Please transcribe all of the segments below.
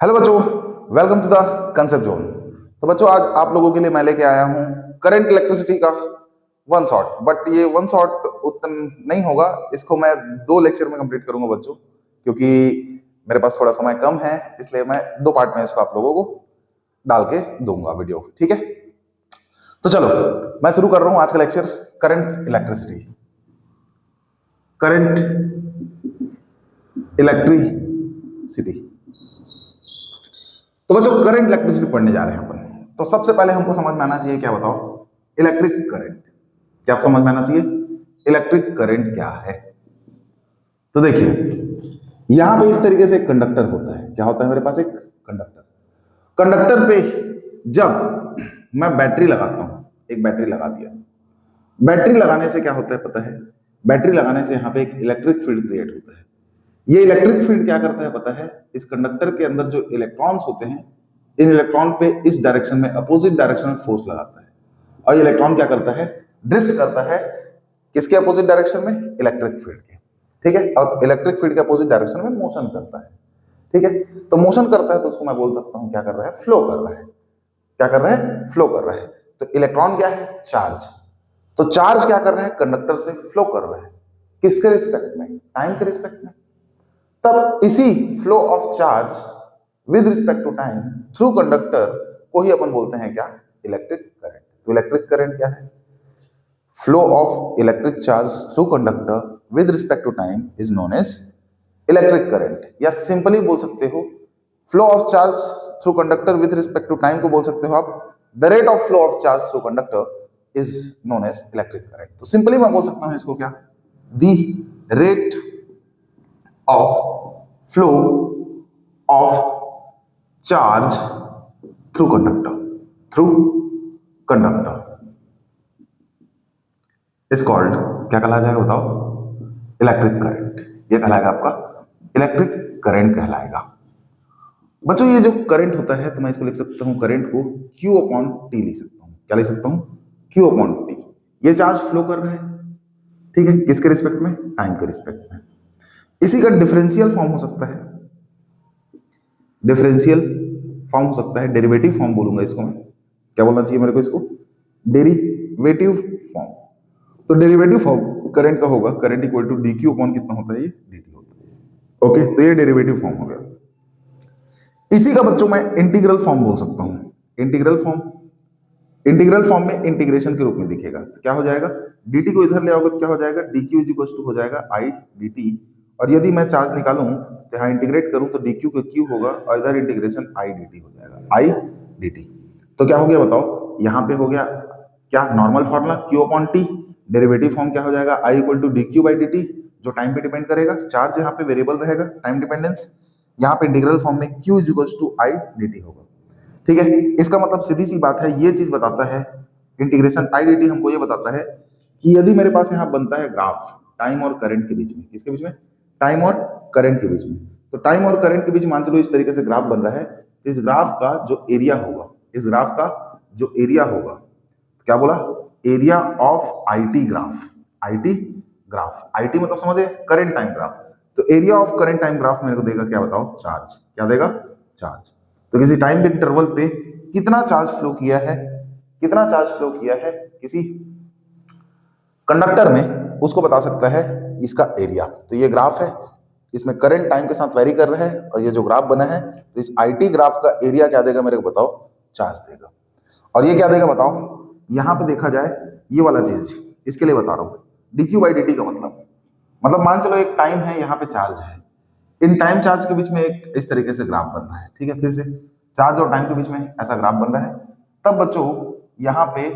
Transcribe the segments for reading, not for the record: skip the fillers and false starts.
Hello बच्चों, welcome to the concept zone. तो बच्चों, आज आप लोगों के लिए मैं लेके आया हूँ करंट इलेक्ट्रिसिटी का वन शॉट। बट ये वन शॉट उतना नहीं होगा, इसको मैं 2 लेक्चर में कंप्लीट करूंगा बच्चों, क्योंकि मेरे पास थोड़ा समय कम है, इसलिए मैं 2 पार्ट में इसको आप लोगों को डाल के दूंगा वीडियो। ठीक है, तो चलो मैं शुरू कर रहा हूँ आज का lecture. Current electricity, current electricity. तो बच्चों, करंट इलेक्ट्रिसिटी पढ़ने जा रहे हैं अपन। तो सबसे पहले हमको समझ में आना चाहिए, क्या बताओ, इलेक्ट्रिक करंट। क्या समझ में आना चाहिए? इलेक्ट्रिक करंट क्या है। तो देखिए, यहां पे इस तरीके से एक कंडक्टर होता है। क्या होता है मेरे पास? एक कंडक्टर। कंडक्टर पे जब मैं बैटरी लगाता हूं, एक बैटरी लगा दिया, बैटरी लगाने से क्या होता है पता है? बैटरी लगाने से यहां पे एक इलेक्ट्रिक फील्ड क्रिएट होता है। ये इलेक्ट्रिक फील्ड क्या करता है पता है? इस कंडक्टर के अंदर जो इलेक्ट्रॉन्स होते हैं, इन इलेक्ट्रॉन पे इस डायरेक्शन में, अपोजिट डायरेक्शन में फोर्स लगाता है, और ये इलेक्ट्रॉन क्या करता है? ड्रिफ्ट करता है। किसके अपोजिट डायरेक्शन में? इलेक्ट्रिक फील्ड के। ठीक है, और इलेक्ट्रिक फील्ड के अपोजिट डायरेक्शन में मोशन करता है। ठीक है, तो मोशन करता है तो उसको मैं बोल सकता हूं क्या कर रहा है? फ्लो कर रहा है। क्या कर रहा है? फ्लो कर रहा है। तो इलेक्ट्रॉन क्या है? चार्ज। तो चार्ज क्या कर रहा है? कंडक्टर से फ्लो कर रहा है। किसके रिस्पेक्ट में? टाइम के रिस्पेक्ट में। तब इसी flow of charge with respect to time through conductor को ही अपन बोलते हैं क्या? Electric current. तो इलेक्ट्रिक करंट क्या है? Flow of electric charge through conductor with respect to time is known as electric current. या सिंपली बोल सकते हो, flow of charge through conductor with respect to time को बोल सकते हो आप the rate of flow of charge through conductor is known as electric current. तो सिंपली मैं बोल सकता हूं इसको क्या? The rate of flow of charge through conductor, through conductor is called, क्या कहलाया जाएगा बताओ? Electric current. ये कहलाएगा आपका इलेक्ट्रिक करंट कहलाएगा। बच्चों, ये जो करंट होता है, तो मैं इसको लिख सकता हूं, करंट को Q अपॉन टी लिख सकता हूं। क्या लिख सकता हूं? Q upon T. ये चार्ज फ्लो कर रहा है, ठीक है, किसके रिस्पेक्ट में? टाइम के रिस्पेक्ट में। इसी का डिफरेंशियल फॉर्म हो सकता है, डिफरेंशियल फॉर्म हो सकता है, डेरिवेटिव फॉर्म बोलूंगा इसको मैं। क्या बोलना चाहिए मेरे को इसको? Derivative form. तो डेरिवेटिव फॉर्म करंट का होगा, current equal to d q upon कितना होता है? ये dt होता है। ओके, तो ये डेरिवेटिव फॉर्म हो गया। इसी का बच्चों मैं इंटीग्रल फॉर्म बोल सकता हूं। इंटीग्रल फॉर्म, इंटीग्रल फॉर्म में इंटीग्रेशन के रूप में दिखेगा। तो क्या हो जाएगा? dt को इधर ले आओगे तो क्या हो जाएगा? dq इज इक्वल टू हो जाएगा i dt। और यदि मैं चार्ज निकालूं तो यहाँ इंटीग्रेट करूं तो dq को q होगा, और इधर इंटीग्रेशन i dt हो जाएगा, i dt। तो क्या हो गया बताओ? यहाँ पे हो गया क्या? Normal formula q upon t. Derivative form क्या हो जाएगा? i equal to dq by dt, जो टाइम पे डिपेंड करेगा। चार्ज यहाँ पे वेरिएबल रहेगा, टाइम डिपेंडेंस। यहाँ पे इंटीग्रल फॉर्म में q is equal to i dt होगा। ठीक है, इसका मतलब सीधी सी बात है, ये चीज बताता है, इंटीग्रेशन i dt हमको ये बताता है कि यदि मेरे पास यहाँ बनता है ग्राफ टाइम और करंट के बीच में, किसके बीच में? टाइम और करंट के बीच में। तो टाइम और करंट के बीच मान चलो इस तरीके से ग्राफ बन रहा है। इस ग्राफ का जो एरिया होगा, इस ग्राफ का जो एरिया होगा, क्या बोला? Area of IT graph. IT graph, IT मतलब समझे? Current time graph. तो area of current time graph मेरे को देगा क्या बताओ? चार्ज। क्या देगा? चार्ज। तो किसी टाइम के इंटरवल पे कितना चार्ज फ्लो किया है, कितना चार्ज फ्लो किया है किसी कंडक्टर में, उसको बता सकता है इसका एरिया। तो ये ग्राफ है, इसमें करंट टाइम के साथ वेरी कर रहा है, और ये जो ग्राफ बना है, तो इस आईटी ग्राफ का एरिया क्या देगा मेरे को बताओ? चार्ज देगा। और ये क्या देगा बताओ? यहां पे देखा जाए ये वाला चीज, इसके लिए बता रहा हूं, dq बाई dt का मतलब मान चलो एक टाइम है, यहाँ पे चार्ज है, इन टाइम चार्ज के बीच में एक इस तरीके से ग्राफ बन रहा है। ठीक है, फिर से चार्ज और टाइम के बीच में ऐसा ग्राफ बन रहा है। तब बच्चों यहाँ पे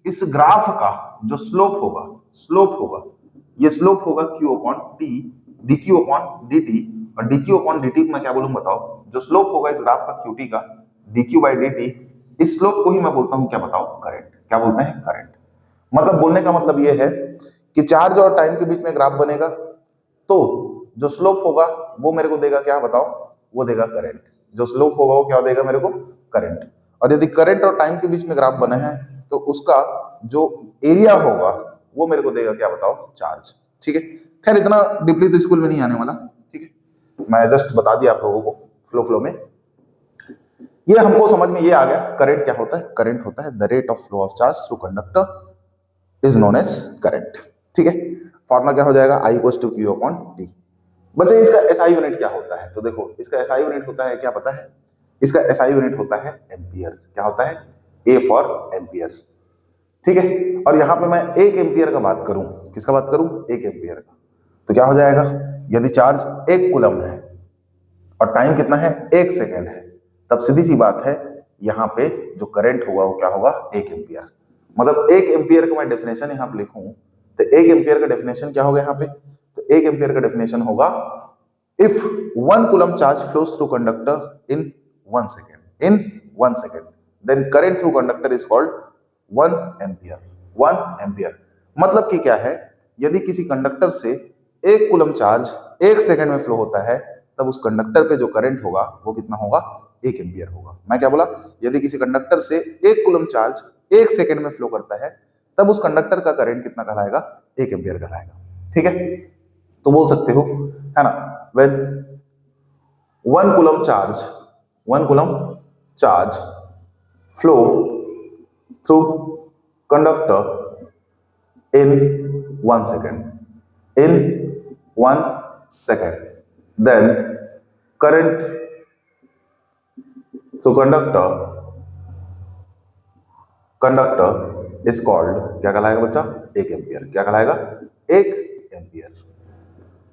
इस ग्राफ का जो स्लोप होगा, स्लोप होगा, ये स्लोप होगा q upon T, dq upon dt। और dq अपॉन dt को मैं क्या बोलूं बताओ? जो स्लोप होगा इस ग्राफ का qt का, dq बाई dt, इस स्लोप को ही मैं बोलता हूं क्या बताओ? करंट। क्या बोलते हैं? करंट। मतलब बोलने का मतलब ये है कि चार्ज और टाइम के बीच में ग्राफ बनेगा, तो जो स्लोप होगा वो मेरे को देगा क्या बताओ? वो देगा करंट। जो स्लोप होगा वो क्या देगा मेरे को? करंट। और यदि करंट और टाइम के बीच में ग्राफ बना है, तो उसका जो एरिया होगा वो मेरे को देगा क्या बताओ? चार्ज। ठीक है, खैर इतना डीपली तो स्कूल में नहीं आने वाला। ठीक है, मैं जस्ट बता दिया आप लोगों को। फ्लो में। ये हमको समझ में ये आ गया करंट क्या होता है। करंट होता है the rate of flow of charge through conductor is known as current. ठीक है, फॉर्मूला क्या हो जाएगा, I equals to Q upon t. बच्चे इसका SI यूनिट क्या होता है, तो देखो इसका SI यूनिट होता है, क्या पता है, इसका SI यूनिट होता है एम्पियर। क्या होता है, A फॉर एम्पियर। ठीक है, और यहां पे मैं 1 एम्पियर का बात करूं, किसका बात करूं, 1 एम्पियर का, तो क्या हो जाएगा, यदि चार्ज 1 कूलम है और टाइम कितना है, 1 सेकेंड है, तब सीधी सी बात है यहाँ पे जो करंट होगा वो क्या होगा, 1 एम्पियर। मतलब 1 एम्पियर का मैं डेफिनेशन यहाँ पे लिखूं तो 1 एम्पियर का डेफिनेशन क्या होगा यहाँ पे, तो 1 एम्पियर का डेफिनेशन होगा if 1 coulomb charge flows through conductor in 1 second then current through conductor is called 1 ampere. 1 ampere मतलब कि क्या है, यदि किसी कंडक्टर से 1 कूलम चार्ज 1 सेकेंड में फ्लो होता है तब उस कंडक्टर पे जो करंट होगा वो कितना होगा, 1 एम्पियर होगा। मैं क्या बोला, यदि किसी कंडक्टर से 1 कूलम चार्ज 1 सेकेंड में फ्लो करता है तब उस कंडक्टर का करंट कितना कहलाएगा, 1 एम्पियर कहलाएगा। ठीक है, तो बोल सकते हो है ना, when 1 coulomb charge flow through conductor in 1 second then current through conductor is called, क्या कहलाएगा बच्चा, 1 एम्पियर। क्या कहलाएगा, 1 एम्पियर।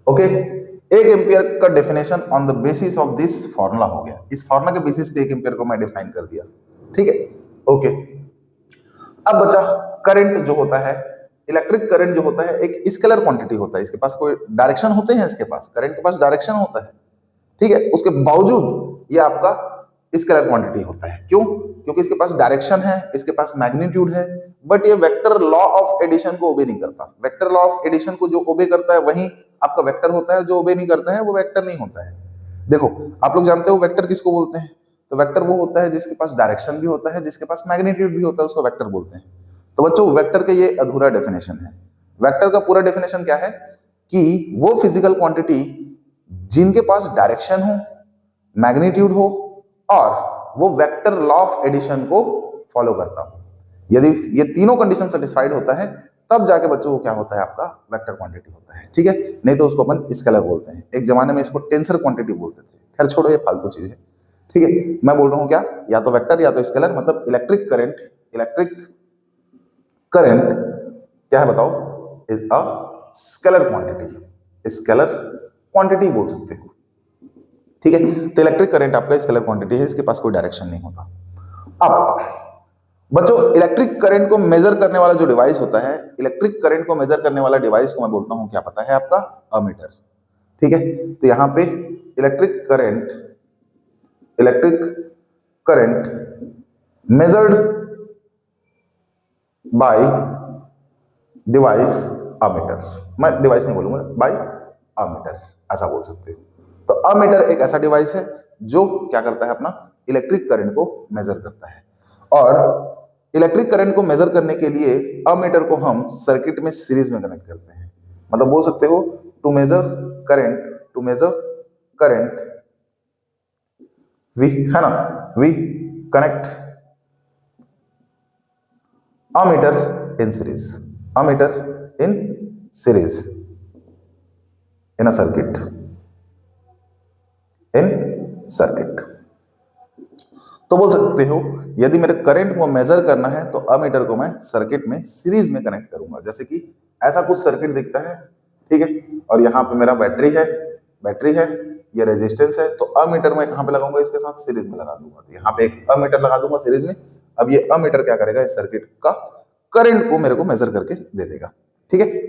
ओके, 1 एम्पियर का definition on the basis of this formula हो गया। इस फॉर्मूला के बेसिस पे 1 एम्पियर को मैं डिफाइन कर दिया। ठीक है, ओके। अब बच्चा करंट जो होता है, इलेक्ट्रिक करंट जो होता है एक स्केलर क्वांटिटी होता है, इसके पास कोई डायरेक्शन होते हैं, इसके पास करंट के पास डायरेक्शन होता है। ठीक है, उसके बावजूद ये आपका स्केलर क्वांटिटी होता है। क्यों, क्योंकि इसके पास डायरेक्शन है, इसके पास मैग्नीट्यूड है, बट ये वेक्टर लॉ ऑफ एडिशन को ओबे नहीं करता। वेक्टर लॉ ऑफ एडिशन को जो ओबे करता है वही आपका वेक्टर होता है, जो ओबे नहीं करता है वो वेक्टर नहीं होता है। देखो आप लोग जानते हो वेक्टर किसको बोलते हैं, तो वेक्टर वो होता है जिसके पास डायरेक्शन भी होता है, जिसके पास मैग्नीट्यूड भी होता है, उसको वेक्टर बोलते हैं। तो बच्चों वेक्टर का ये अधूरा डेफिनेशन है। वेक्टर का पूरा डेफिनेशन क्या है कि वो फिजिकल क्वांटिटी जिनके पास डायरेक्शन हो, मैग्नीट्यूड हो और वो वेक्टर लॉ ऑफ एडिशन को फॉलो करता हो। यदि ये तीनों कंडीशन सेटिस्फाइड होता है तब जाके बच्चों को क्या होता है, आपका वेक्टर क्वांटिटी होता है। ठीक है, नहीं तो उसको अपन स्केलर बोलते हैं। एक जमाने में इसको टेंसर क्वांटिटी बोलते थे, खैर छोड़ो ये फालतू चीज है। ठीक है, मैं बोल रहा हूं क्या, या तो वेक्टर या तो स्केलर, मतलब इलेक्ट्रिक करंट क्या है बताओ, इज अ स्केलर क्वांटिटी बोल सकते हो। ठीक है, तो इलेक्ट्रिक करंट आपका स्केलर क्वांटिटी है, इसके पास कोई डायरेक्शन नहीं होता। अब बच्चों इलेक्ट्रिक करंट को मेजर करने वाला जो डिवाइस होता है, इलेक्ट्रिक करंट को मेजर करने वाला डिवाइस को मैं बोलता हूं, क्या पता है आपका, अमीटर। ठीक है, तो यहां पे electric current measured by device ammeter, मैं डिवाइस नहीं बोलूंगा, बाय अमीटर ऐसा बोल सकते हो। तो अमीटर एक ऐसा डिवाइस है जो क्या करता है, अपना इलेक्ट्रिक करंट को मेजर करता है। और इलेक्ट्रिक करंट को मेजर करने के लिए अमीटर को हम सर्किट में सीरीज में कनेक्ट करते हैं। मतलब बोल सकते हो टू मेजर करंट वी, है ना, we connect ammeter in series in a circuit तो बोल सकते हो यदि मेरे करंट को मेजर करना है तो अमीटर को मैं सर्किट में सीरीज में कनेक्ट करूंगा। जैसे कि ऐसा कुछ सर्किट दिखता है, ठीक है, और यहाँ पे मेरा बैटरी है, ये रेजिस्टेंस है, तो अमीटर मैं कहाँ पे लगाऊंगा, इसके साथ सीरीज में लगा दूंगा। तो यहाँ पे एक अमीटर लगा दूंगा सीरीज में। अब ये अमीटर क्या करेगा, इस सर्किट का करंट को मेरे को मेजर करके दे देगा। ठीक है,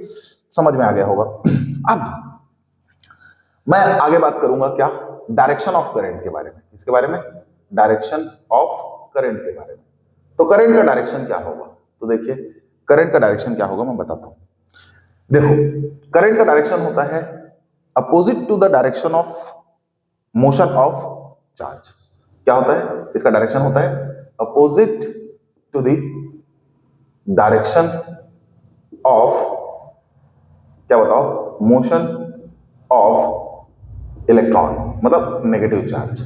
समझ में आ गया होगा। अब मैं आगे बात करूंगा क्या, डायरेक्शन ऑफ करंट के बारे में। किसके बारे में, डायरेक्शन ऑफ करंट के बारे में। तो करंट का डायरेक्शन क्या होगा, तो देखिए करंट का डायरेक्शन क्या होगा मैं बताता हूं। देखो करंट का डायरेक्शन होता है opposite to the direction of motion of charge. क्या होता है, इसका डायरेक्शन होता है opposite to the direction of, क्या बताओ, मोशन ऑफ इलेक्ट्रॉन, मतलब नेगेटिव चार्ज।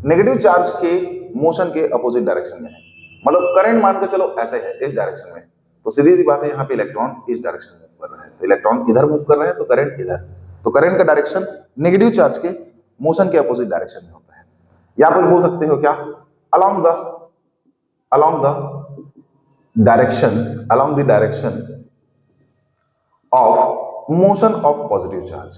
नेगेटिव चार्ज के मोशन के अपोजिट डायरेक्शन में है, मतलब करंट मान के चलो ऐसे है इस डायरेक्शन में, तो सीधी सी बात है यहाँ पे इलेक्ट्रॉन इस डायरेक्शन में मूव कर रहा है, तो इलेक्ट्रॉन इधर मूव कर रहा है तो करंट इधर, तो करंट का डायरेक्शन नेगेटिव चार्ज के मोशन के अपोजिट डायरेक्शन में होता है। या फिर बोल सकते हो क्या, along the direction of motion of positive charge,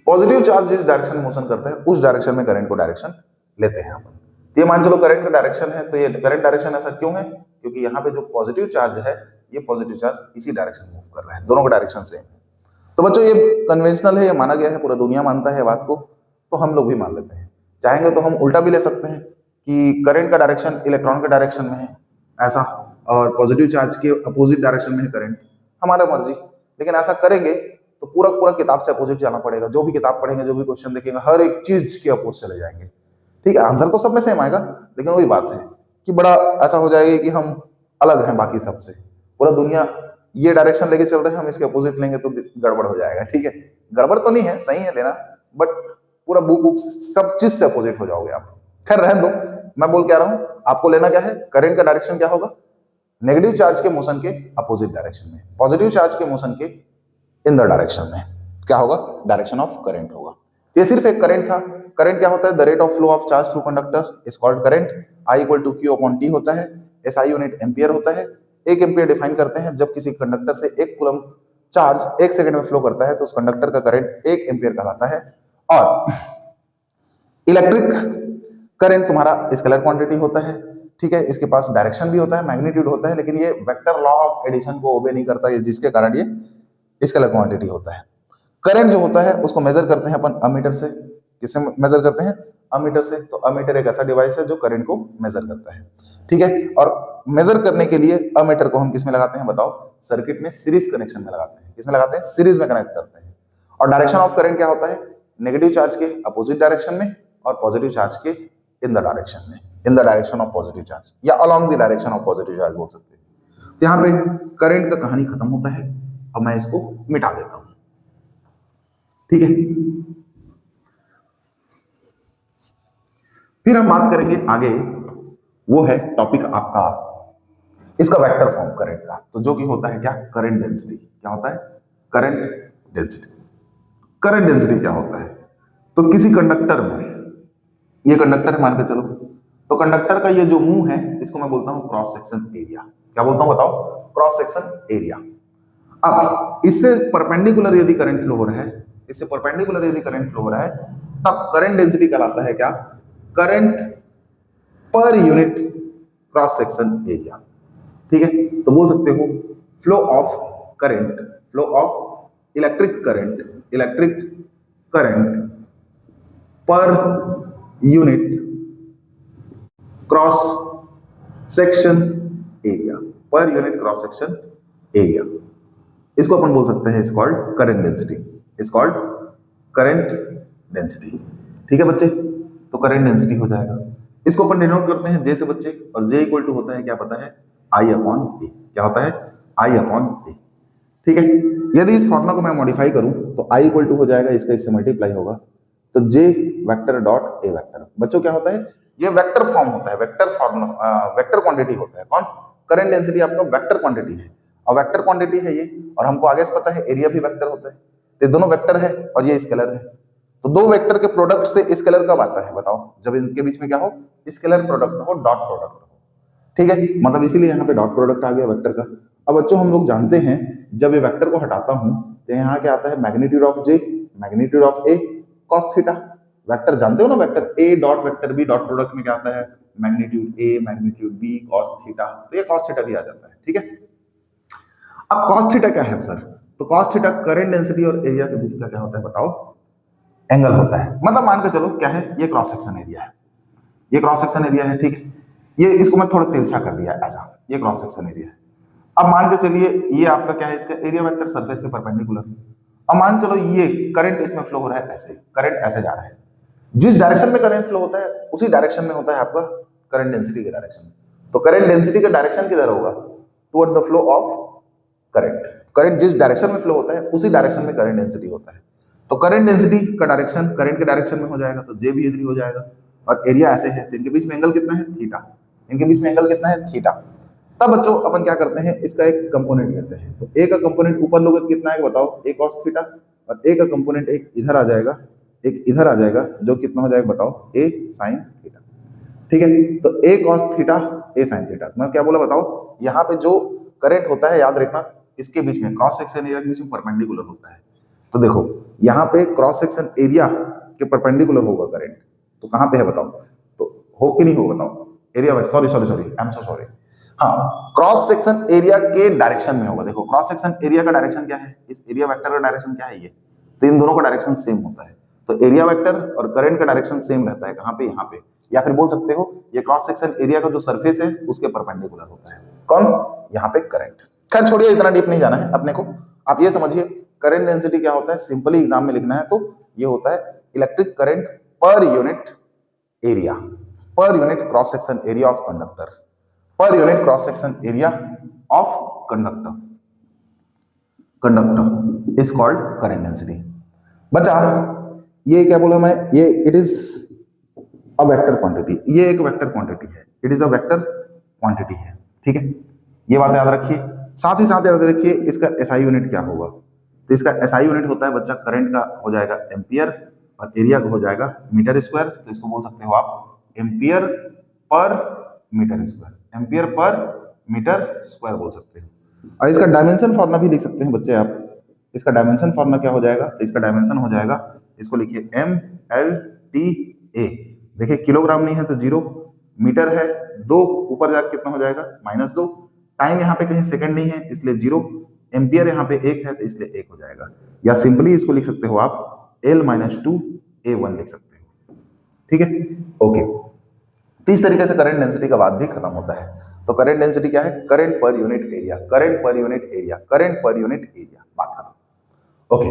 positive charge जिस डायरेक्शन में मोशन करता है उस डायरेक्शन में करंट को डायरेक्शन लेते हैं अपन। ये मान चलो करंट का डायरेक्शन है, तो ये करंट डायरेक्शन ऐसा क्यों है, क्योंकि यहाँ पे जो पॉजिटिव चार्ज है ये पॉजिटिव चार्ज इसी डायरेक्शन में मूव कर रहा है, दोनों का डायरेक्शन सेम है। तो बच्चों ये कन्वेंशनल है, ये माना गया है, पूरा दुनिया मानता है बात को, तो हम लोग भी मान लेते हैं। चाहेंगे तो हम उल्टा भी ले सकते हैं कि करंट का डायरेक्शन इलेक्ट्रॉन के डायरेक्शन में है ऐसा, और पॉजिटिव चार्ज के अपोजिट डायरेक्शन में है करंट, हमारा मर्जी। लेकिन ऐसा करेंगे तो पूरा किताब से अपोजिट जाना पड़ेगा, जो भी किताब पढ़ेंगे, जो भी क्वेश्चन देखेंगे, हर एक चीज के अपोज चले जाएंगे। ठीक है, आंसर तो सब में सेम आएगा, लेकिन वही बात है कि बड़ा ऐसा हो जाएगा कि हम अलग हैं बाकी सबसे, पूरा दुनिया ये डायरेक्शन लेके चल रहे हैं, हम इसके अपोजिट लेंगे तो गड़बड़ हो जाएगा। ठीक है, गड़बड़ तो नहीं है, सही है लेना, बट पूरा बुक सब चीज से अपोजिट हो जाओगे आप। खैर रहने दो, मैं बोल क्या रहा हूं, आपको लेना क्या है, करंट का डायरेक्शन क्या होगा, नेगेटिव चार्ज के मोशन के अपोजिट डायरेक्शन में, पॉजिटिव चार्ज के मोशन के इन द डायरेक्शन में क्या होगा, डायरेक्शन ऑफ करंट होगा। ये सिर्फ एक करंट था। करंट क्या होता है, the rate of flow of charge through conductor is called current. I equal to q upon t होता है, SI यूनिट एम्पियर होता है। एक एम्पियर डिफाइन करते हैं जब किसी कंडक्टर से 1 कूलम चार्ज 1 सेकंड में फ्लो करता है तो उस कंडक्टर का करंट 1 एम्पियर कहलाता है। और इलेक्ट्रिक करंट तुम्हारा स्केलर क्वांटिटी होता है। ठीक है, इसके पास डायरेक्शन भी होता है, मैग्नीट्यूड होता है, लेकिन ये वेक्टर लॉ ऑफ एडिशन को ओबे नहीं करता है, जिसके कारण ये स्केलर क्वांटिटी होता है। करंट जो होता है उसको मेजर करते हैं अपन अमीटर से। किससे मेजर करते हैं, अमीटर से। तो अमीटर एक ऐसा डिवाइस है जो करंट को मेजर करता है। ठीक है, और मेजर करने के लिए अमीटर को हम किस में लगाते हैं बताओ, सर्किट में सीरीज कनेक्शन में लगाते हैं। किसमें लगाते हैं, सीरीज में कनेक्ट करते हैं। और डायरेक्शन ऑफ करंट क्या होता है, नेगेटिव चार्ज के अपोजिट डायरेक्शन में और पॉजिटिव चार्ज के इन द डायरेक्शन में, in the direction of positive charge, या along the direction of positive charge बोल सकते हैं। तो यहाँ पे करंट का कहानी खत्म होता है। अब मैं इसको मिटा देता हूं। ठीक है, फिर हम बात करेंगे आगे, वो है टॉपिक आपका इसका वेक्टर फॉर्म करंट का। तो जो कि होता है क्या, करंट डेंसिटी। क्या होता है, करंट डेंसिटी। करंट डेंसिटी क्या होता है, तो किसी कंडक्टर में, ये कंडक्टर है मान के चलो, तो कंडक्टर का ये जो मुंह है इसको मैं बोलता हूं क्रॉस सेक्शन एरिया। क्या बोलता हूं बताओ, क्रॉस सेक्शन एरिया। अब इससे परपेंडिकुलर यदि करंट फ्लो हो रहा है, इससे परपेंडिकुलर यदि करंट फ्लो हो रहा है, तब करंट डेंसिटी कहलाता है क्या, current per unit cross section area. ठीक है, तो बोल सकते हो flow of current, flow of electric current per unit cross section area, per unit cross section area. इसको अपन बोल सकते हैं, is called current density, is called current density. ठीक है बच्चे, तो करंट डेंसिटी हो जाएगा। इसको अपन डिनोट करते हैं जे से बच्चे, और जे इक्वल टू होता है क्या पता है, आई अपॉन ए। क्या होता है, आई अपॉन ए। ठीक है, यदि इस फॉर्मूला को मैं मॉडिफाई करूं तो आई इक्वल टू हो जाएगा, इसका इससे मल्टीप्लाई होगा, तो जे वेक्टर डॉट ए वेक्टर। बच्चों क्या होता है, ये वेक्टर फॉर्म होता है, वेक्टर फॉर्मूला, वेक्टर क्वांटिटी होता है। कौन, करंट डेंसिटी आपका वेक्टर क्वांटिटी है, और वेक्टर क्वांटिटी है ये, और हमको आगे से पता है एरिया भी वेक्टर होता है। ये दोनों वेक्टर है और ये स्केलर है, तो दो वेक्टर के प्रोडक्ट से स्केलर कब आता है बताओ, जब इनके बीच में क्या हो, स्केलर प्रोडक्ट हो, डॉट प्रोडक्ट हो। ठीक है, मतलब इसीलिए यहाँ पे डॉट प्रोडक्ट आ गया वेक्टर का। अब बच्चों हम लोग जानते हैं, जब ये वेक्टर को हटाता हूं तो यहाँ क्या आता है, magnitude of J, magnitude of A cos theta. Vector जानते हो ना, vector A dot vector B, dot product में क्या आता है, magnitude A magnitude B cos theta, तो ये कॉस थीटा भी आ जाता है। ठीक है, अब कॉस थीटा क्या है सर, तो कॉस थीटा करंट डेंसिटी और एरिया के बीच का क्या होता है बताओ, एंगल होता है। मतलब मान के चलो क्या है, ये क्रॉस सेक्शन एरिया है, ये क्रॉस सेक्शन एरिया है। ठीक है, ये इसको मैं थोड़ा तिरछा कर दिया ऐसा, ये क्रॉस सेक्शन एरिया है। अब मान के चलिए ये आपका क्या है, इसका एरिया वेक्टर सरफेस के परपेंडिकुलर। अब मान चलो ये करंट इसमें फ्लो हो रहा है ऐसे, करंट ऐसे जा रहा है, जिस डायरेक्शन में करंट फ्लो होता है उसी डायरेक्शन में होता है आपका करंट डेंसिटी के डायरेक्शन में। तो करंट डेंसिटी का डायरेक्शन किधर होगा, towards the flow of current. Current जिस डायरेक्शन में फ्लो होता है उसी डायरेक्शन में करंट डेंसिटी होता है। तो करंट डेंसिटी का डायरेक्शन करंट के डायरेक्शन में हो जाएगा तो जे भी इधर हो जाएगा, और एरिया ऐसे है तो इनके बीच में एंगल कितना है थीटा, इनके बीच में एंगल कितना है थीटा। तब बच्चों अपन क्या करते हैं, इसका एक कंपोनेंट लेते हैं, तो ए का कंपोनेंट ऊपर लोगे तो कितना है बताओ, ए cos थीटा, और ए का कंपोनेंट एक इधर आ जाएगा, एक इधर आ जाएगा, जो कितना हो जाएगा बताओ, ए sin थीटा। ठीक है, तो ए cos थीटा ए sin थीटा, मैं क्या बोला बताओ, यहाँ पे जो करंट होता है याद रखना इसके बीच में क्रॉस सेक्शन एरिया के बीच में परपेंडिकुलर होता है। तो देखो यहाँ पे क्रॉस सेक्शन एरिया के परपेंडिकुलर होगा करंट, तो कहाँ पे है बताओ, तो हो कि नहीं हो बताओ, area, sorry sorry sorry I am so sorry, हाँ क्रॉस सेक्शन एरिया के डायरेक्शन में होगा। देखो क्रॉस सेक्शन एरिया का डायरेक्शन क्या है, इस एरिया वेक्टर का डायरेक्शन क्या है, ये तो इन दोनों का डायरेक्शन सेम होता है, तो एरिया वेक्टर और करंट का डायरेक्शन सेम रहता है, कहाँ पे, यहाँ पे, या फिर बोल सकते हो ये क्रॉस सेक्शन एरिया का जो सरफेस है उसके परपेंडिकुलर होता है, कौन, यहाँ पे करंट। खैर छोड़िए, इतना डीप नहीं जाना है अपने को, आप ये समझिए करंट डेंसिटी क्या होता है, सिंपली एग्जाम में लिखना है तो ये होता है electric current per unit area, per unit cross section area of conductor, per unit cross section area of conductor, conductor is called current density. बचा ये क्या बोला मैं, ये it is a vector quantity, ये एक वेक्टर क्वांटिटी है, it is a vector quantity है, ठीक है, ये बात याद रखिए। साथ ही साथ याद रखिए इसका एसआई यूनिट क्या होगा, तो इसका एसआई यूनिट होता है बच्चा, करंट का हो जाएगा एम्पियर और एरिया का हो जाएगा मीटर स्क्वायर, तो इसको बोल सकते हो आप ampere per metre square, ampere per metre square बोल सकते हो। और इसका डायमेंशन फॉर्मूला भी लिख सकते हैं बच्चे आप, इसका डायमेंशन फॉर्मूला क्या हो जाएगा, तो इसका डायमेंशन हो जाएगा, इसको लिखिए MLTA, देखिए किलोग्राम नहीं है तो 0, मीटर है 2, ऊपर जाकर कितना हो जाएगा -2, टाइम यहाँ पे कहीं सेकंड नहीं है इसलिए 0, एम्पियर यहाँ पे 1 है तो इसलिए 1 हो जाएगा, या सिंपली इसको लिख सकते हो आप L-2A1 लिख सकते हो, ठीक है, ओके। तो इस तरीके से करंट डेंसिटी का बात भी खत्म होता है। तो करंट डेंसिटी क्या है, current per unit area, current per unit area, current per unit area, बात खत्म, ओके।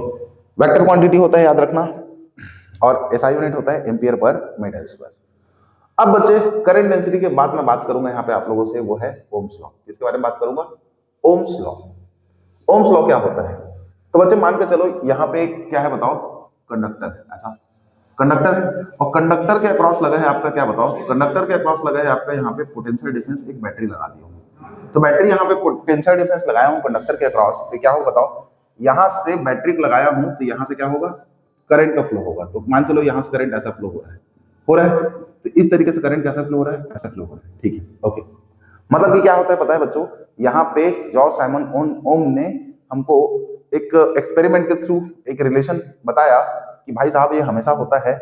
वेक्टर क्वांटिटी होता है याद रखना, और एसआई यूनिट होता है एम्पियर पर मीटर स्क्वायर। अब बच्चे करंट डेंसिटी के बाद मैं बात करूंगा यहाँ पे आप लोगों से, वो है ओम्स लॉ, किसके बारे में बात करूंगा, ओम्स लॉ। ओम्स लॉ क्या होता है, तो बच्चे मान के चलो यहाँ पे क्या है बताओ, कंडक्टर है, ऐसा कंडक्टर है, और कंडक्टर के अक्रॉस लगा है आपका क्या बताओ, कंडक्टर के अक्रॉस लगा है आपका यहाँ पे पोटेंशियल डिफरेंस, एक बैटरी लगा दी हूँ, तो बैटरी यहाँ पे पोटेंशियल डिफरेंस लगाया हूँ कंडक्टर के अक्रॉस, तो क्या हो बताओ, यहाँ से बैटरी लगाया हूँ तो यहाँ से क्या होगा, करंट का फ्लो होगा, तो मान चलो यहाँ से करंट ऐसा फ्लो हो रहा है, तो इस तरीके से करंट कैसा फ्लो हो रहा है, ऐसा फ्लो हो रहा है, ठीक है, ओके। मतलब कि क्या होता है पता है बच्चों, यहाँ पे जॉर्ज साइमन ओम ने हमको एक एक्सपेरिमेंट के थ्रू एक रिलेशन बताया कि भाई साहब ये हमेशा होता है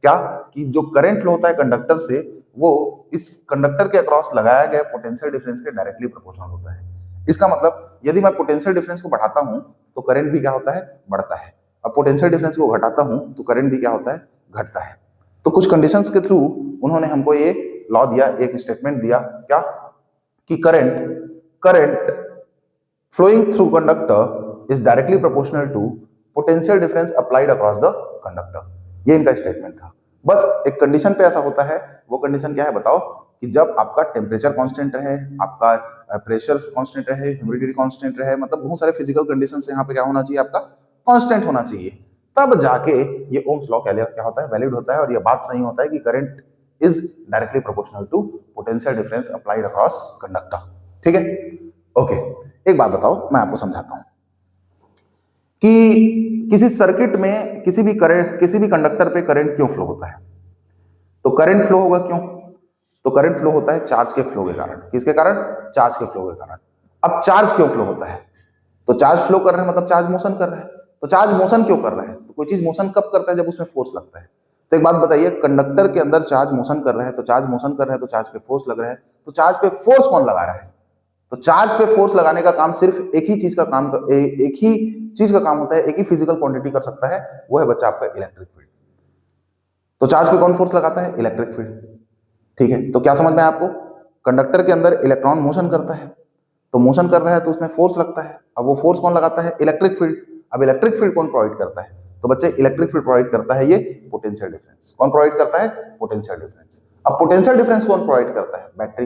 क्या, कि जो करंट फ्लो होता है कंडक्टर से वो इस कंडक्टर के अक्रॉस लगाया गया पोटेंशियल डिफरेंस के डायरेक्टली प्रोपोर्शनल होता है। इसका मतलब यदि मैं पोटेंशियल डिफरेंस को बढ़ाता हूं तो करंट भी क्या होता है, बढ़ता है, अब पोटेंशियल डिफरेंस को घटाता हूं तो करंट भी क्या होता है, घटता है। तो कुछ कंडीशंस के थ्रू उन्होंने हमको ये लॉ दिया, एक स्टेटमेंट दिया, क्या कि current flowing through conductor is directly proportional to potential difference applied across the conductor, ये इनका स्टेटमेंट था। बस एक कंडीशन पे ऐसा होता है, वो कंडीशन क्या है बताओ, कि जब आपका टेम्परेचर कांस्टेंट रहे, आपका प्रेशर कांस्टेंट रहे, ह्यूमिडिटी कांस्टेंट रहे, मतलब बहुत सारे फिजिकल कंडीशंस यहाँ पे क्या होना चाहिए, आपका कांस्टेंट होना चाहिए, तब जाके ये ओम्स लॉ क्या होता है, वैलिड होता है, और ये बात सही होता है कि current is directly proportional to potential difference applied across conductor, ठीक है, ओके। एक बात बताओ, मैं आपको समझाता हूं कि किसी सर्किट में किसी भी कंडक्टर पे करंट क्यों फ्लो होता है, तो करंट फ्लो होगा क्यों, तो करंट फ्लो होता है चार्ज के फ्लो के कारण, किसके कारण, चार्ज के फ्लो के कारण। अब चार्ज क्यों फ्लो होता है, तो चार्ज फ्लो कर रहा है मतलब चार्ज मोशन कर रहा है, तो चार्ज मोशन क्यों कर रहा है, तो कोई चीज मोशन कब करता है, जब उसमें फोर्स लगता है। तो एक बात बताइए, कंडक्टर के अंदर चार्ज मोशन कर रहा है, तो चार्ज मोशन कर रहा है तो चार्ज पे फोर्स लग रहा है, तो चार्ज पे फोर्स कौन लगा रहा है, तो चार्ज पे फोर्स लगाने का काम सिर्फ एक ही चीज का काम होता है, एक ही फिजिकल क्वांटिटी कर सकता है, वो है बच्चा आपका इलेक्ट्रिक फील्ड। तो चार्ज पे कौन फोर्स लगाता है, इलेक्ट्रिक फील्ड, ठीक है। तो क्या समझ में आपको, कंडक्टर के अंदर इलेक्ट्रॉन मोशन करता है, तो मोशन कर रहा है तो उसमें फोर्स लगता है, अब वो फोर्स कौन लगाता है, इलेक्ट्रिक फील्ड। अब इलेक्ट्रिक फील्ड कौन प्रोवाइड करता है, तो बच्चे इलेक्ट्रिक फील्ड प्रोवाइड करता है ये पोटेंशियल डिफरेंस, कौन प्रोवाइड करता है, पोटेंशियल डिफरेंस। अब पोटेंशियल डिफरेंस कौन प्रोवाइड करता है, बैटरी,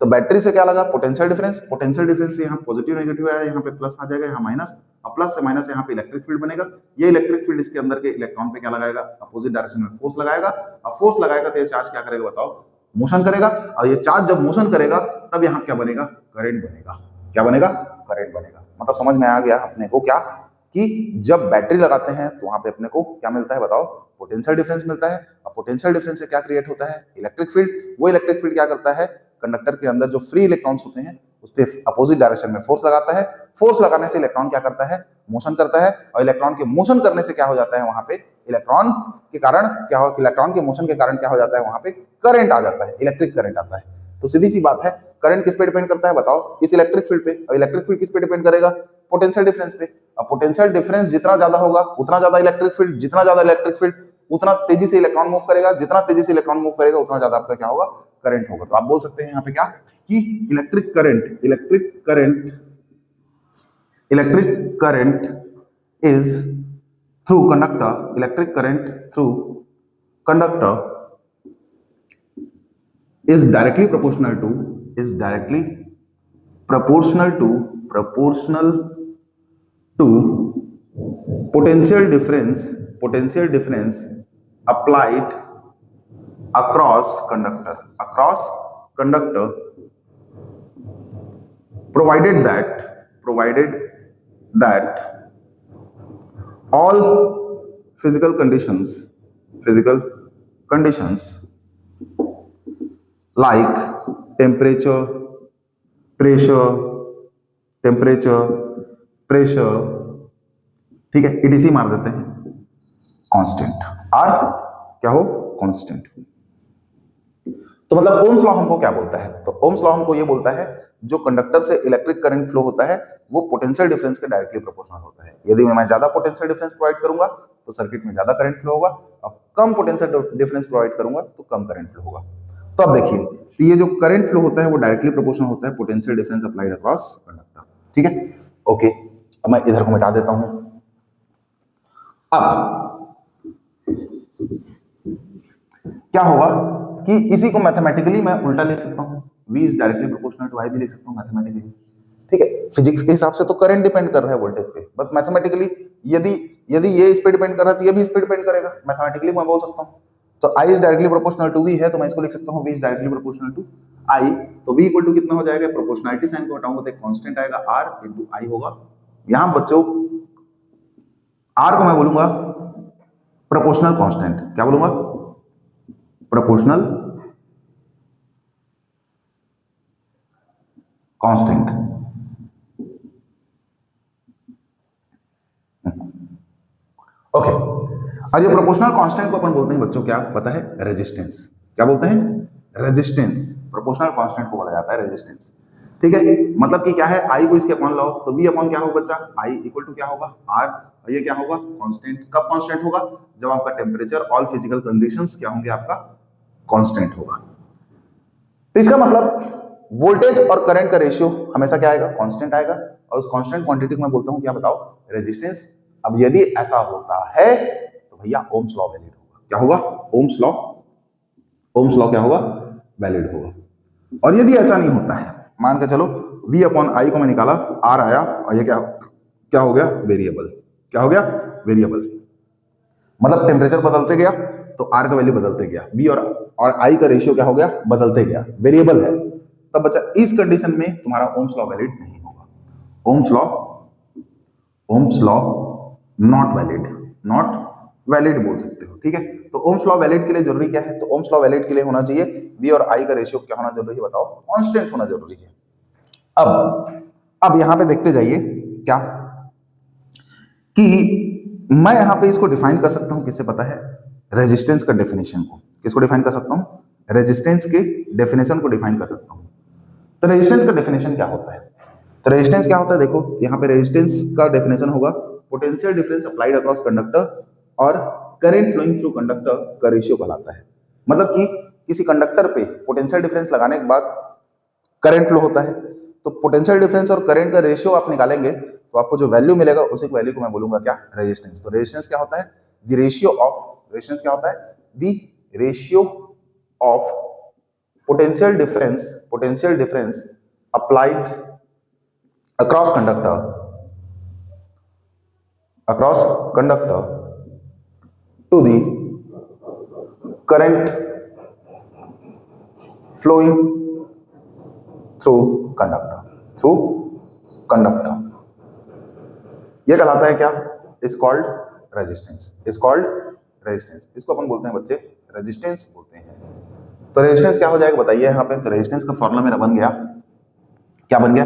तो बैटरी से क्या लगा, पोटेंशियल डिफरेंस, पोटेंशियल डिफरेंस से यहाँ पॉजिटिव नेगेटिव आया, यहाँ पे प्लस आ जाएगा, यहाँ माइनस, और प्लस से माइनस यहाँ पे इलेक्ट्रिक फील्ड बनेगा। ये इलेक्ट्रिक फील्ड इसके अंदर के इलेक्ट्रॉन पे क्या लगाएगा, अपोजिट डायरेक्शन में फोर्स लगाएगा, और फोर्स लगाएगा तो ये चार्ज क्या करेगा बताओ, मोशन करेगा, और ये चार्ज जब मोशन करेगा तब यहाँ क्या बनेगा, करंट बनेगा। क्या बनेगा, करंट बनेगा। मतलब समझ में आ गया अपने को क्या, कि जब बैटरी लगाते हैं तो वहां पे अपने को क्या मिलता है बताओ, पोटेंशियल डिफरेंस मिलता है, और पोटेंशियल डिफरेंस से क्या क्रिएट होता है, इलेक्ट्रिक फील्ड। वो इलेक्ट्रिक फील्ड क्या करता है, कंडक्टर के अंदर जो फ्री इलेक्ट्रॉन्स होते हैं उस पर अपोजिट डायरेक्शन में फोर्स लगाता है, फोर्स लगाने से इलेक्ट्रॉन क्या करता है, मोशन करता है, और इलेक्ट्रॉन के मोशन करने से क्या हो जाता है, वहां पे इलेक्ट्रॉन के कारण क्या हो, इलेक्ट्रॉन के मोशन के कारण क्या हो जाता है, वहां पे करंट आ जाता है, इलेक्ट्रिक करंट आता है। तो सीधी सी बात है, करंट किस पे डिपेंड करता है बताओ, इस इलेक्ट्रिक फील्ड पे, और इलेक्ट्रिक फील्ड किस पे डिपेंड करेगा, पोटेंशियल डिफरेंस पे। अब पोटेंशियल डिफरेंस जितना ज्यादा होगा उतना ज्यादा इलेक्ट्रिक फील्ड, जितना ज्यादा इलेक्ट्रिक फील्ड उतना तेजी से इलेक्ट्रॉन मूव करेगा, जितना तेजी से इलेक्ट्रॉन मूव करेगा उतना ज्यादा आपका क्या होगा, करंट होगा। तो आप बोल सकते हैं यहाँ पे क्या, कि electric current, electric current is through conductor, electric current through conductor is directly proportional to potential difference applied across conductor provided that all physical conditions like temperature, pressure, ठीक है, ETC मार देते हैं, कांस्टेंट, आर क्या हो, constant. तो मतलब Ohm's law हमको क्या बोलता है, तो ओम्स लॉ हमको ये बोलता है जो कंडक्टर से इलेक्ट्रिक करंट फ्लो होता है वो पोटेंशियल डिफरेंस के डायरेक्टली प्रोपोर्शनल होता है। यदि मैं ज्यादा पोटेंशियल डिफरेंस प्रोवाइड करूंगा तो सर्किट में ज्यादा करंट फ्लो होगा, और कम पोटेंशियल डिफरेंस प्रोवाइड करूंगा तो कम करंट फ्लो होगा। तो अब देखिए, तो ये जो करंट फ्लो होता है वो डायरेक्टली प्रोपोर्शनल होता है potential difference applied across conductor. ठीक है, ओके, अब मैं इधर को मिटा देता हूं। अब क्या होगा कि इसी को मैथमेटिकली मैं उल्टा लिख सकता हूं, V is directly proportional to I भी लिख सकता हूं मैथमेटिकली। ठीक है, फिजिक्स के हिसाब से तो करंट डिपेंड कर रहा है वोल्टेज पे, बट मैथमेटिकली यदि ये इस पे डिपेंड कर रहा है तो ये भी इस पे डिपेंड करेगा। मैथमेटिकली मैं बोल सकता हूं, तो I is directly proportional to V है तो मैं इसको लिख सकता हूं V is directly proportional to I। तो V इक्वल टू कितना हो जाएगा, प्रोपोर्शनलिटी साइन को हटाऊंगा तो एक कांस्टेंट आएगा R इनटू I होगा। यहां बच्चों R को मैं बोलूंगा प्रोपोर्शनल कांस्टेंट, क्या बोलूंगा, प्रोपोर्शनल कांस्टेंट। ओके, और ये प्रोपोर्शनल कांस्टेंट को अपन बोलते हैं बच्चों क्या पता है, रेजिस्टेंस। क्या बोलते हैं, रेजिस्टेंस। प्रोपोर्शनल कांस्टेंट को बोला जाता है रेजिस्टेंस। ठीक है, मतलब कि क्या है, आई को इसके अपॉन लाओ तो V अपॉन क्या होगा बच्चा, आई इक्वल टू क्या होगा R, और ये क्या होगा कांस्टेंट। कब कांस्टेंट होगा, जब आपका टेम्परेचर, ऑल फिजिकल कंडीशंस क्या होंगे, आपका कांस्टेंट होगा। तो इसका मतलब वोल्टेज और करंट का रेशियो हमेशा क्या आएगा, कांस्टेंट आएगा, और उस कांस्टेंट क्वांटिटी को मैं बोलता हूं क्या बताओ, रेजिस्टेंस। अब यदि ऐसा होता है तो भैया ओम्स लॉ वैलिड होगा। क्या होगा, ओम्स लॉ क्या होगा, वैलिड होगा। और यदि ऐसा नहीं होता है, मान के चलो V अपॉन आई को मैं निकाला, R आया, और ये क्या हो गया, वेरिएबल। क्या हो गया, वेरिएबल। मतलब टेम्परेचर बदलते गया तो R का वैल्यू बदलते गया, V और I का रेशियो क्या हो गया, बदलते गया, वेरिएबल है। तब बच्चा इस कंडीशन में तुम्हारा ओम्स लॉ वैलिड नहीं होगा। ओम्स लॉ नॉट वैलिड बोल सकते हो। ठीक है, तो ओम्स लॉ वैलिड के लिए जरूरी क्या है, तो ओम्स लॉ वैलिड के लिए होना चाहिए V और I का रेशियो क्या होना जरूरी है बताओ, कांस्टेंट होना जरूरी है। अब यहां पे देखते जाइए क्या, कि मैं यहां पे इसको डिफाइन कर सकता हूं, किससे पता है, रेजिस्टेंस का डेफिनेशन को। किसको डिफाइन कर सकता हूं, रेजिस्टेंस के डेफिनेशन को डिफाइन कर सकता हूं। तो रेजिस्टेंस का डेफिनेशन क्या होता है, तो रेजिस्टेंस क्या होता है, देखो यहां पे रेजिस्टेंस का डेफिनेशन होगा potential difference applied across conductor और करंट फ्लोइंग थ्रू कंडक्टर का रेशियो कहलाता है। मतलब कि किसी कंडक्टर पे पोटेंशियल डिफरेंस लगाने के बाद करंट फ्लो होता है, तो पोटेंशियल डिफरेंस और करंट का रेशियो आप निकालेंगे तो आपको जो वैल्यू मिलेगा उसी वैल्यू को मैं बोलूंगा क्या, रेजिस्टेंस। तो रेजिस्टेंस क्या होता है, द रेशियो ऑफ, रेजिस्टेंस क्या होता है, the ratio of potential difference applied across conductor to the current flowing through conductor ये कहलाता है क्या? Is called resistance. इसको अपन बोलते हैं बच्चे रेजिस्टेंस बोलते हैं। तो रेजिस्टेंस क्या हो जाएगा बताइए यहाँ पे। तो रेजिस्टेंस का फॉर्मूला मेरा बन गया, क्या बन गया?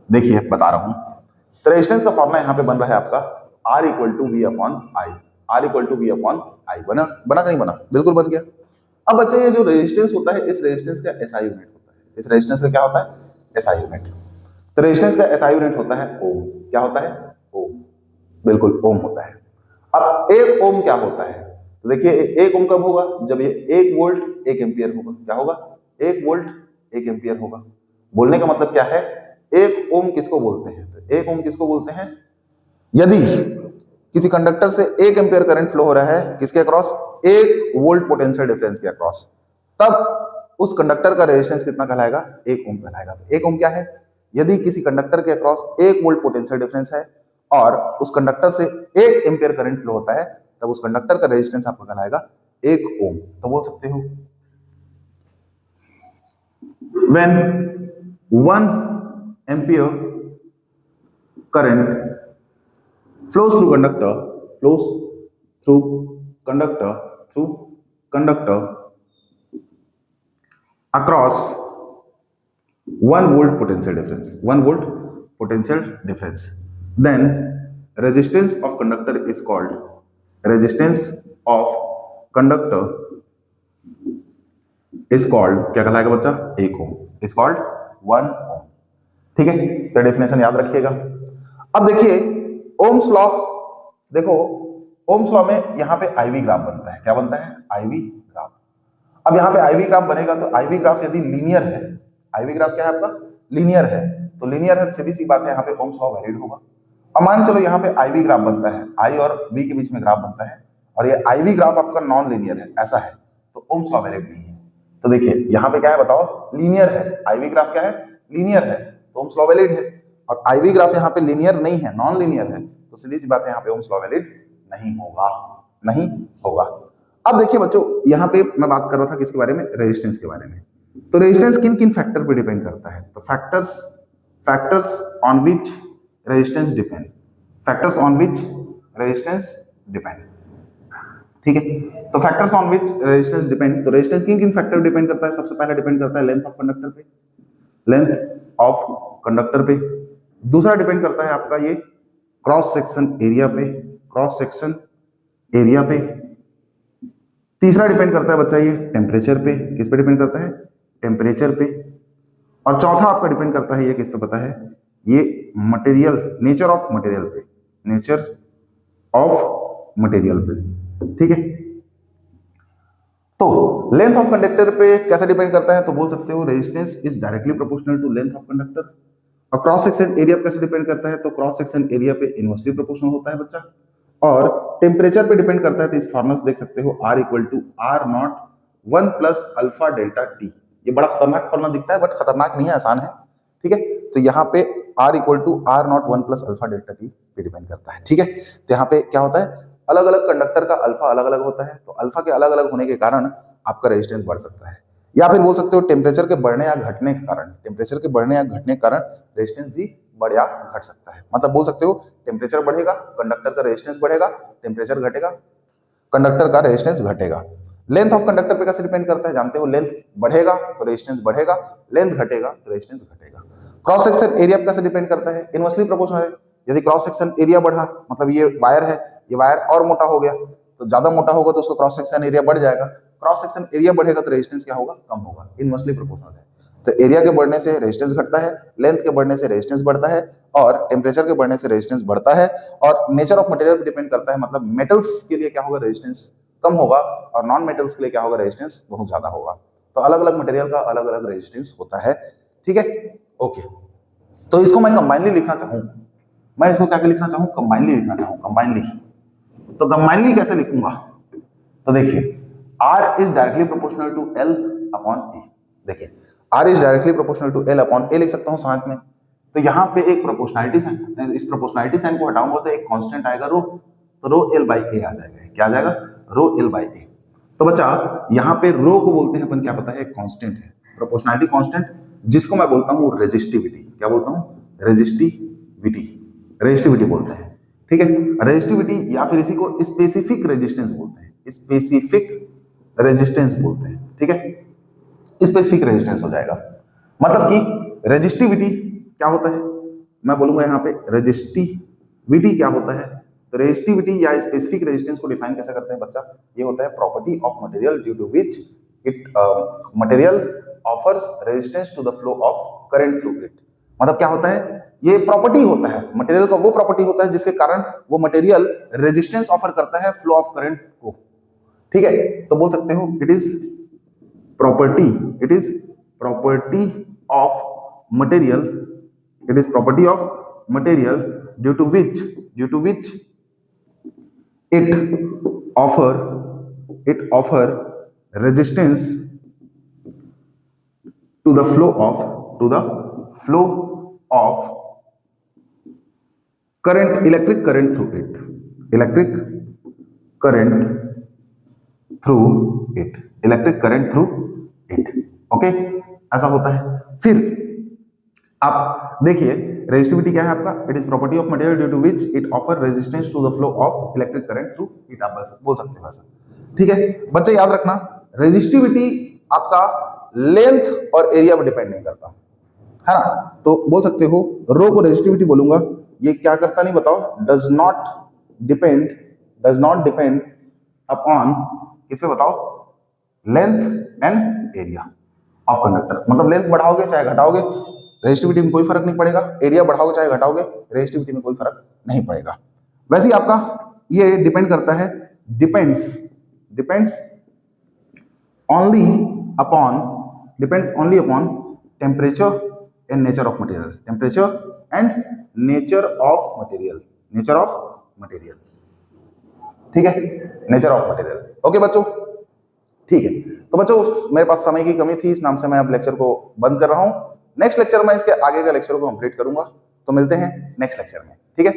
देखिए बता रहा हूं। तो रेजिस्टेंस का फॉर्मूला यहाँ पे बन रहा है आपका R = V अपॉन I। बना कि नहीं बना? बिल्कुल बन गया। अब बच्चे ये जो रेजिस्टेंस होता है, इस रेजिस्टेंस का SI यूनिट होता है। इस रेजिस्टेंस का क्या होता है? SI unit. तो रेजिस्टेंस का SI यूनिट होता है ओम। क्या होता है? ओम। बिल्कुल ओम होता है। अब 1 ओम क्या होता है? तो देखिए 1 ओम कब होगा? जब ये 1 वोल्ट 1 एम्पियर होगा। क्या होगा? 1 वोल्ट 1 एम्पियर होगा। बोलने का मतलब क्या है? 1 ओम किसको बोलते हैं? तो 1 ओम किसको बोलते हैं? यदि किसी कंडक्टर से 1 एम्पियर करंट फ्लो हो रहा है, किसके अक्रॉस? 1 वोल्ट पोटेंशियल डिफरेंस के अक्रॉस, तब उस कंडक्टर का रेजिस्टेंस कितना कहलाएगा? 1 ओम कहलाएगा। 1 ओम क्या है? यदि किसी कंडक्टर के अक्रॉस 1 वोल्ट पोटेंशियल डिफरेंस है और उस कंडक्टर से 1 एम्पियर करंट फ्लो होता है, तब उस कंडक्टर का रेजिस्टेंस आपका कहलाएगा 1 ओम। तो बोल सकते हो when 1 ampere current flows through conductor across 1 volt potential difference, then resistance of conductor is called क्या कहलाएगा बच्चा? 1 ओम। इज कॉल्ड 1 ओम। ठीक है, तो डेफिनेशन याद रखिएगा। अब देखिए ओम्स लॉ, देखो ओम्स लॉ में यहाँ पे IV ग्राफ बनता है। क्या बनता है? IV graph. अब यहाँ पे IV ग्राफ बनेगा तो IV ग्राफ यदि लीनियर है, IV ग्राफ क्या है आपका? लीनियर है। तो लीनियर है, सीधी सी बात है, यहाँ पे ओम्स लॉ वैलिड होगा। अब मान चलो यहाँ पे IV ग्राफ बनता है, I और V के बीच में ग्राफ बनता है और ये IV ग्राफ आपका नॉन लीनियर है, ऐसा है, तो ओम्स लॉ वैलिड नहीं है। तो देखिए यहाँ पे क्या है बताओ? लीनियर है। IV ग्राफ क्या है? लीनियर है, तो ओम्स लॉ वैलिड है। और IV ग्राफ यहाँ पे लीनियर नहीं है, नॉन लीनियर है, तो सीधी सी बात है यहाँ पे ओम्स लॉ वैलिड नहीं होगा। अब देखिए बच्चों, यहाँ पे मैं बात कर रहा था किसके बारे में? रेजिस्टेंस के बारे में। तो रेजिस्टेंस किन किन फैक्टर पे डिपेंड करता है? तो factors on which resistance depend. ठीक है, तो factors on which resistance depend. तो रेजिस्टेंस किन किन फैक्टर डिपेंड करता है? सबसे पहले डिपेंड करता है लेंथ ऑफ कंडक्टर पे। दूसरा डिपेंड करता है आपका ये क्रॉस सेक्शन एरिया पे। तीसरा डिपेंड करता है बच्चा ये टेम्परेचर पे। किस पे डिपेंड करता है? टेम्परेचर पे। और चौथा आपका डिपेंड करता है ये किस पे पता है? ये नेचर ऑफ मटेरियल पे। ठीक है, तो लेंथ ऑफ कंडक्टर पे कैसे डिपेंड करता है? तो बोल सकते हो resistance is directly proportional to length of conductor. और क्रॉस सेक्शन एरिया कैसे डिपेंड करता है? तो क्रॉस सेक्शन एरिया पे इनवर्सली प्रोपोर्शनल होता है बच्चा। और टेम्परेचर पे डिपेंड करता है, तो इस फॉर्मूला से देख सकते हो R = R0 1 + alpha delta T। ये बड़ा खतरनाक फॉर्मूला दिखता है, बट खतरनाक नहीं है, आसान है। ठीक है, तो यहाँ पे R = R0 1 + alpha delta T पे डिपेंड करता है। ठीक है, तो यहाँ पे क्या होता है? अलग अलग कंडक्टर का अल्फा अलग अलग होता है, तो अल्फा के अलग अलग होने के कारण आपका रेजिस्टेंस बढ़ सकता है। या फिर बोल सकते हो टेम्परेचर के बढ़ने या घटने के कारण रेजिस्टेंस भी बढ़ या घट सकता है। मतलब बोल सकते हो टेम्परेचर बढ़ेगा, कंडक्टर का रेजिस्टेंस बढ़ेगा, टेम्परेचर घटेगा, कंडक्टर का रेजिस्टेंस घटेगा। लेंथ ऑफ कंडक्टर पे कैसे डिपेंड करता है? जानते हो, लेंथ बढ़ेगा तो रेजिस्टेंस बढ़ेगा, लेंथ घटेगा तो रेजिस्टेंस घटेगा। क्रॉस सेक्शन एरिया पे कैसे डिपेंड करता है? इनवर्सली प्रोपोर्शनल है। यदि क्रॉस सेक्शन एरिया बढ़ा, मतलब ये वायर है, ये वायर और मोटा हो गया, तो ज्यादा मोटा होगा तो उसका क्रॉस सेक्शन एरिया बढ़ जाएगा। क्रॉस सेक्शन एरिया बढ़ेगा तो रेजिस्टेंस क्या होगा? कम होगा। इनवर्सली प्रोपोर्शनल है। तो एरिया के बढ़ने से रेजिस्टेंस घटता है, लेंथ के बढ़ने से रेजिस्टेंस बढ़ता है, और टेम्परेचर के बढ़ने से रेजिस्टेंस बढ़ता है। और नेचर ऑफ मटेरियल पे डिपेंड करता है, मतलब मेटल्स के लिए क्या होगा? रेजिस्टेंस कम होगा, और नॉन मेटल्स के लिए क्या होगा? रेजिस्टेंस बहुत ज्यादा होगा। तो अलग अलग मटेरियल का अलग अलग रेजिस्टेंस होता है। ठीक है, ओके। तो इसको मैं कंबाइनली लिखना चाहूँ, कंबाइनली। तो कंबाइनली कैसे लिखूंगा? तो देखिए R is directly proportional to L/E। देखिए R is directly proportional to L upon A लिख सकता हूं साथ में। तो यहाँ पे एक प्रोपोर्शनलिटी साइन, इस प्रोपोर्शनलिटी साइन को हटाऊंगा तो एक कांस्टेंट आएगा रो, तो रो L बाई A आ जाएगा। क्या आ जाएगा? रो L बाई A। तो बच्चा यहाँ पे रो को बोलते हैं अपन, क्या पता है, एक कांस्टेंट है, प्रोपोर्शनलिटी कांस्टेंट, जिसको मैं बोलता हूँ रेजिस्टिविटी। क्या बोलता हूँ? रेजिस्टिविटी। रेजिस्टिविटी बोलते हैं, ठीक है। रेजिस्टिविटी या फिर इसी को स्पेसिफिक रेजिस्टेंस बोलते हैं, स्पेसिफिक रेजिस्टेंस बोलते हैं, ठीक है। स्पेसिफिक रेजिस्टेंस हो जाएगा, मतलब कि रेजिस्टिविटी क्या होता है, मैं बोलूंगा यहाँ पे रेजिस्टिविटी क्या होता है। तो रेजिस्टिविटी या स्पेसिफिक रेजिस्टेंस को डिफाइन कैसे करते हैं बच्चा? ये होता है property of material due to which it material offers resistance to the flow of current through it. मतलब क्या होता है? ये प्रॉपर्टी होता है मटेरियल का, वो प्रॉपर्टी होता है जिसके कारण वो मटेरियल रेजिस्टेंस ऑफर करता है फ्लो ऑफ करंट को, ठीक है। तो बोल सकते हो it is property, it is property of material, it is property of material due to which it offer resistance to the flow of current, electric current through it, electric current through it, okay. ऐसा होता है। फिर आप देखिए resistivity क्या है आपका? It is property of material due to which it offer resistance to the flow of electric current through it, आप बोल सकते हो ऐसा, ठीक है। बच्चे याद रखना रेजिस्टिविटी आपका लेंथ और एरिया पर डिपेंड नहीं करता, है ना। तो बोल सकते हो रो को रेजिस्टिविटी बोलूंगा, ये क्या करता नहीं बताओ? डज नॉट डिपेंड अपॉन, किस पे बताओ? Length and area of conductor. मतलब लेंथ बढ़ाओगे चाहे घटाओगे रेजिस्टिविटी में कोई फर्क नहीं पड़ेगा, एरिया बढ़ाओगे चाहे घटाओगे रेजिस्टिविटी में कोई फर्क नहीं पड़ेगा। वैसे ही आपका ये डिपेंड करता है, depends only upon temperature and nature of material, ठीक है, नेचर ऑफ मटेरियल। ओके बच्चों, ठीक है। तो बच्चों मेरे पास समय की कमी थी, इस नाम से मैं अब लेक्चर को बंद कर रहा हूं। नेक्स्ट लेक्चर में इसके आगे का लेक्चर को कंप्लीट करूंगा, तो मिलते हैं नेक्स्ट लेक्चर में, ठीक है।